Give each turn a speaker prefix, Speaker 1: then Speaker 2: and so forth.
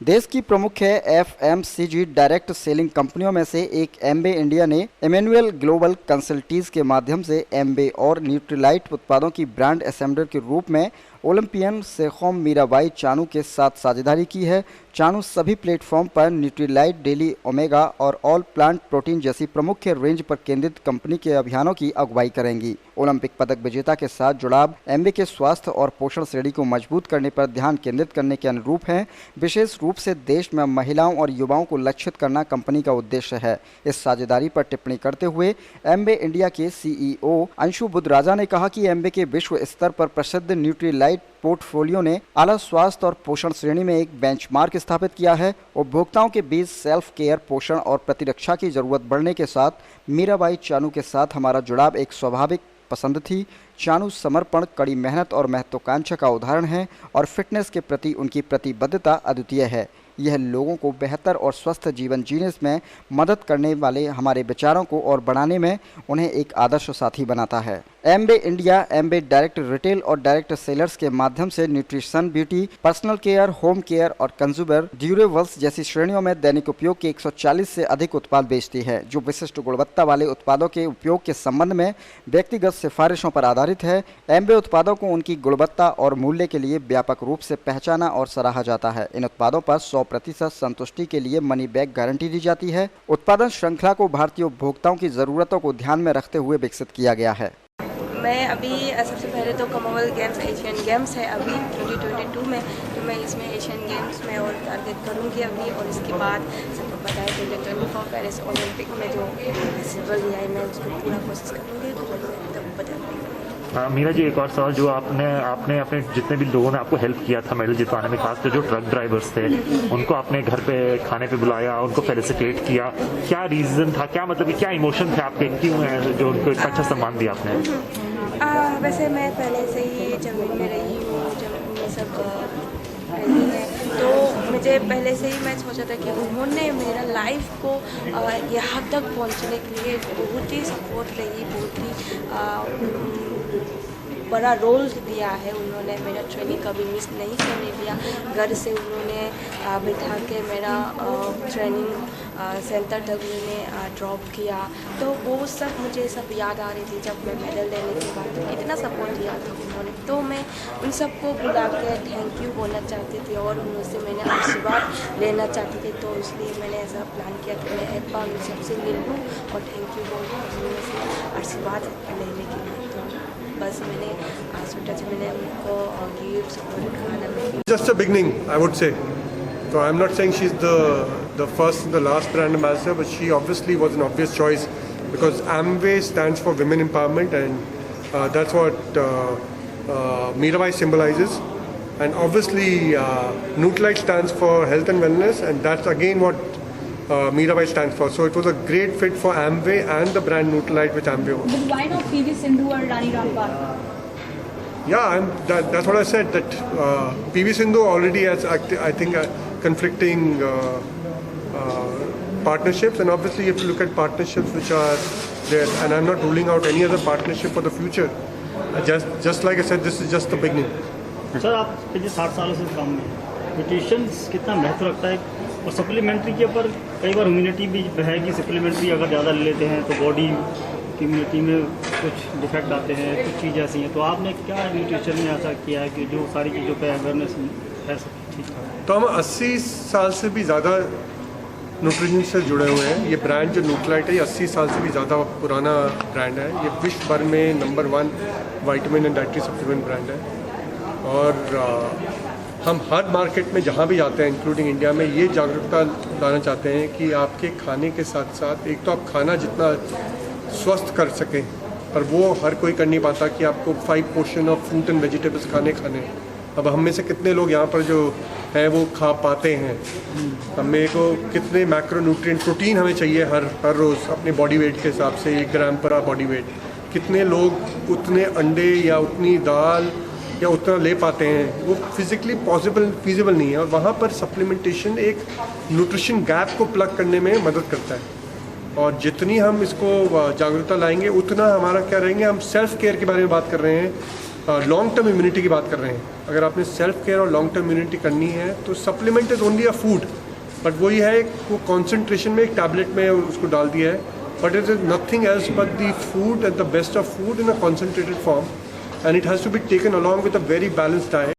Speaker 1: देश की प्रमुख एफएमसीजी डायरेक्ट सेलिंग कंपनियों में से एक एम्बे इंडिया ने इमैनुअल ग्लोबल कंसल्टीज के माध्यम से एम्बे और न्यूट्रीलाइट उत्पादों की ब्रांड एम्बेसडर के रूप में ओलंपियन सेखोम मीराबाई चानू के साथ साझेदारी की है। चानू सभी प्लेटफॉर्म पर न्यूट्रीलाइट, डेली ओमेगा और ऑल प्लांट प्रोटीन जैसी प्रमुख रेंज पर केंद्रित कंपनी के अभियानों की अगुवाई करेंगी। ओलंपिक पदक विजेता के साथ जुड़ाव एम्बे के स्वास्थ्य और पोषण श्रेणी को मजबूत करने पर ध्यान केंद्रित करने के अनुरूप है। विशेष रूप से देश में महिलाओं और युवाओं को लक्षित करना कंपनी का उद्देश्य है। इस साझेदारी पर टिप्पणी करते हुए एम्बे इंडिया के सीईओ अंशु बुद्धराजा ने कहा कि एम्बे के विश्व स्तर पर प्रसिद्ध न्यूट्रीलाइट पोर्टफोलियो ने आला स्वास्थ्य और पोषण श्रेणी में एक बेंचमार्क स्थापित किया है। उपभोक्ताओं के बीच सेल्फ केयर, पोषण और प्रतिरक्षा की जरूरत बढ़ने के साथ मीराबाई चानू के साथ हमारा जुड़ाव एक स्वाभाविक पसंद थी। चानू समर्पण, कड़ी मेहनत और महत्वाकांक्षा का उदाहरण है और फिटनेस के प्रति उनकी प्रतिबद्धता अद्वितीय है। यह लोगों को बेहतर और स्वस्थ जीवन जीने में मदद करने वाले हमारे विचारों को और बढ़ाने में उन्हें एक आदर्श साथी बनाता है। एम्बे इंडिया एम्बे डायरेक्ट रिटेल और डायरेक्ट सेलर्स के माध्यम से nutrition, beauty, personal care, home care और कंज्यूमर ड्यूरेबल्स जैसी श्रेणियों में दैनिक उपयोग के 140 से अधिक उत्पाद बेचती है, जो विशिष्ट गुणवत्ता वाले उत्पादों के उपयोग के संबंध में व्यक्तिगत सिफारिशों पर आधारित है। एम्बे उत्पादों को उनकी गुणवत्ता और मूल्य के लिए व्यापक रूप से पहचाना और सराहा जाता है। इन उत्पादों पर 100% संतुष्टि के लिए मनी बैक गारंटी दी जाती है। उत्पादन श्रृंखला को भारतीय उपभोक्ताओं की जरूरतों को ध्यान में रखते हुए विकसित किया गया है।
Speaker 2: मैं अभी सबसे पहले तो कॉमनवेल्थ गेम्स, एशियन गेम्स है अभी 2022 में, तो मैं इसमें एशियन गेम्स में और टारगेट करूँगी अभी, और इसके बाद सबको पता है 2024 पेरिस ओलंपिक में जो सिल्वर लिया है मैं उसको पूरा कोशिश करूँगी, तब बताऊँगी।
Speaker 3: मीरा जी, एक और सवाल, जो आपने अपने जितने भी लोगों ने आपको हेल्प किया था मेडल जितवाने में, खासकर जो ट्रक ड्राइवर्स थे, उनको आपने घर पे खाने पे बुलाया, उनको फेलिसिटेट किया, क्या रीज़न था, क्या मतलब कि क्या इमोशन थे आपके, क्यों है जो उनको इतना अच्छा सम्मान दिया आपने?
Speaker 2: वैसे मैं पहले से ही जमीन में रही हूँ, जमीन में सब रही है, तो मुझे पहले से ही मैं सोचा था कि उन्होंने मेरा लाइफ को यहाँ तक पहुँचने के लिए बहुत ही सपोर्ट रही, बहुत ही बड़ा रोल दिया है। उन्होंने मेरा ट्रेनिंग कभी मिस नहीं करने दिया। घर से उन्होंने बिठा के मेरा ट्रेनिंग सेंटर तक उन्होंने ड्रॉप किया, तो वो सब मुझे सब याद आ रही थी जब मैं मेडल लेने के बाद, तो कितना सपोर्ट दिया था उन्होंने। तो मैं उन सबको बुला के थैंक यू बोलना चाहती थी और उनसे मैंने आशीर्वाद लेना चाहती थी, तो इसलिए मैंने ऐसा प्लान किया कि मैं एक बार उन सबसे मिल लूँ और थैंक यू बोलूँ उनसे आशीर्वाद लेने के लिए। बस मैंने सोचा कि मैंने उनको गिफ्ट और खाना में
Speaker 4: Just a beginning, I would say. So I'm not saying she's the first and the last brand ambassador, but she obviously was an obvious choice because Amway stands for women empowerment, and that's what Mirabai symbolizes. And obviously, Nutralite stands for health and wellness, and that's again what Mirabai stands for. So it was a great fit for Amway and the brand Nutralite which Amway owns.
Speaker 5: But why not PV Sindhu or Rani Rampal?
Speaker 4: Yeah, that's what I said, that PV Sindhu already has, I think, conflicting partnerships, and obviously you have to look at partnerships which are there, and I'm not ruling out any other partnership for the future. Just like I said, this is just the beginning.
Speaker 6: Sir, आप पिछले 60 सालों से काम में nutrition कितना महत्व रखता है, और सप्लीमेंट्री के ऊपर कई बार इम्यूनिटी भी है कि सप्लीमेंट्री अगर ज़्यादा ले लेते हैं तो बॉडी की इम्यूनिटी में कुछ डिफेक्ट आते हैं, कुछ चीज़ ऐसी हैं, तो आपने क्या न्यूट्रिशन में ऐसा किया है कि जो सारी चीज़ों पर अवेयरनेस है सब ठीक है?
Speaker 4: तो हम 80 साल से भी ज़्यादा न्यूट्रिशन से जुड़े हुए हैं। ये ब्रांड जो न्यूट्रालाइट है, ये 80 साल से भी ज़्यादा पुराना ब्रांड है। ये विश्व भर में number 1 vitamin and dietary supplement brand है, और हम हर मार्केट में जहाँ भी जाते हैं इंक्लूडिंग इंडिया में ये जागरूकता लाना चाहते हैं कि आपके खाने के साथ साथ एक तो आप खाना जितना स्वस्थ कर सकें, पर वो हर कोई कर नहीं पाता कि आपको 5 portion of fruit and vegetables खाने हैं। अब हम में से कितने लोग यहाँ पर जो हैं वो खा पाते हैं? हमें को कितने मैक्रोन्यूट्रिएंट प्रोटीन हमें चाहिए हर रोज़ अपने बॉडी वेट के हिसाब से 1 ग्राम पर बॉडी वेट, कितने लोग उतने अंडे या उतनी दाल या उतना ले पाते हैं? वो फिज़िकली फीजिबल नहीं है, और वहाँ पर सप्लीमेंटेशन एक न्यूट्रिशन गैप को प्लग करने में मदद करता है। और जितनी हम इसको जागरूकता लाएंगे उतना हमारा क्या रहेंगे, हम सेल्फ केयर के बारे में बात कर रहे हैं, लॉन्ग टर्म इम्यूनिटी की बात कर रहे हैं, अगर आपने सेल्फ केयर और लॉन्ग टर्म इम्यूनिटी करनी है तो supplement is only a food, but वही है वो कॉन्सेंट्रेशन में एक टैबलेट में उसको डाल दिया है, but it is nothing else but the food at the best of food in a concentrated form, and it has to be taken along with a very balanced diet.